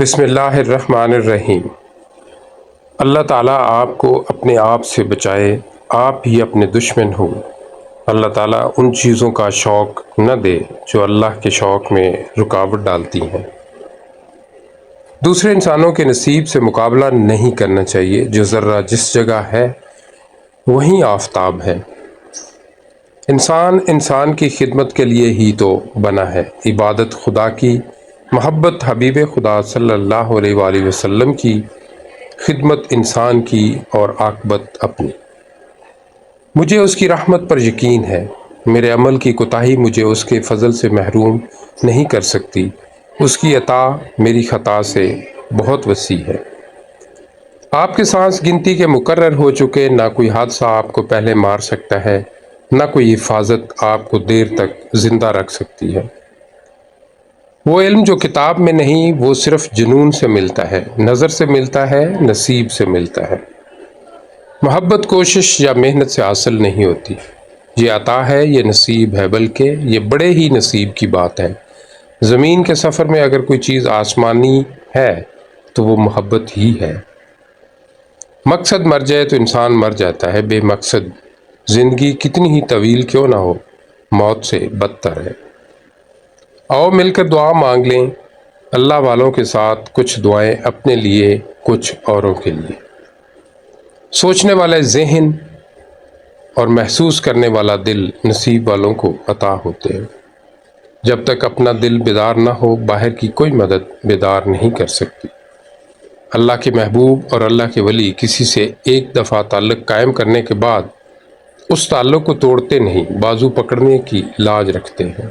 بسم اللہ الرحمن الرحیم۔ اللہ تعالیٰ آپ کو اپنے آپ سے بچائے، آپ ہی اپنے دشمن ہو۔ اللہ تعالیٰ ان چیزوں کا شوق نہ دے جو اللہ کے شوق میں رکاوٹ ڈالتی ہیں۔ دوسرے انسانوں کے نصیب سے مقابلہ نہیں کرنا چاہیے۔ جو ذرہ جس جگہ ہے وہیں آفتاب ہے۔ انسان کی خدمت کے لیے ہی تو بنا ہے۔ عبادت خدا کی، محبت حبیب خدا صلی اللہ علیہ وآلہ وسلم کی، خدمت انسان کی اور عاقبت اپنی۔ مجھے اس کی رحمت پر یقین ہے۔ میرے عمل کی کوتاہی مجھے اس کے فضل سے محروم نہیں کر سکتی۔ اس کی عطا میری خطا سے بہت وسیع ہے۔ آپ کے سانس گنتی کے مقرر ہو چکے، نہ کوئی حادثہ آپ کو پہلے مار سکتا ہے، نہ کوئی حفاظت آپ کو دیر تک زندہ رکھ سکتی ہے۔ وہ علم جو کتاب میں نہیں، وہ صرف جنون سے ملتا ہے، نظر سے ملتا ہے، نصیب سے ملتا ہے۔ محبت کوشش یا محنت سے حاصل نہیں ہوتی۔ یہ عطا ہے، یہ نصیب ہے، بلکہ یہ بڑے ہی نصیب کی بات ہے۔ زمین کے سفر میں اگر کوئی چیز آسمانی ہے تو وہ محبت ہی ہے۔ مقصد مر جائے تو انسان مر جاتا ہے۔ بے مقصد زندگی کتنی ہی طویل کیوں نہ ہو، موت سے بدتر ہے۔ آؤ مل کر دعا مانگ لیں، اللہ والوں کے ساتھ کچھ دعائیں اپنے لیے، کچھ اوروں کے لیے۔ سوچنے والا ذہن اور محسوس کرنے والا دل نصیب والوں کو عطا ہوتے ہیں۔ جب تک اپنا دل بیدار نہ ہو، باہر کی کوئی مدد بیدار نہیں کر سکتی۔ اللہ کے محبوب اور اللہ کے ولی کسی سے ایک دفعہ تعلق قائم کرنے کے بعد اس تعلق کو توڑتے نہیں، بازو پکڑنے کی لاج رکھتے ہیں۔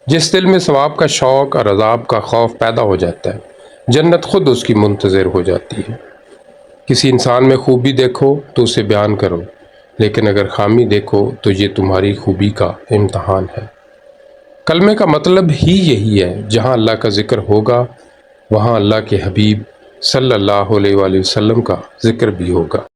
جس دل میں ثواب کا شوق اور عذاب کا خوف پیدا ہو جاتا ہے، جنت خود اس کی منتظر ہو جاتی ہے۔ کسی انسان میں خوبی دیکھو تو اسے بیان کرو، لیکن اگر خامی دیکھو تو یہ تمہاری خوبی کا امتحان ہے۔ کلمے کا مطلب ہی یہی ہے، جہاں اللہ کا ذکر ہوگا وہاں اللہ کے حبیب صلی اللہ علیہ وآلہ وسلم کا ذکر بھی ہوگا۔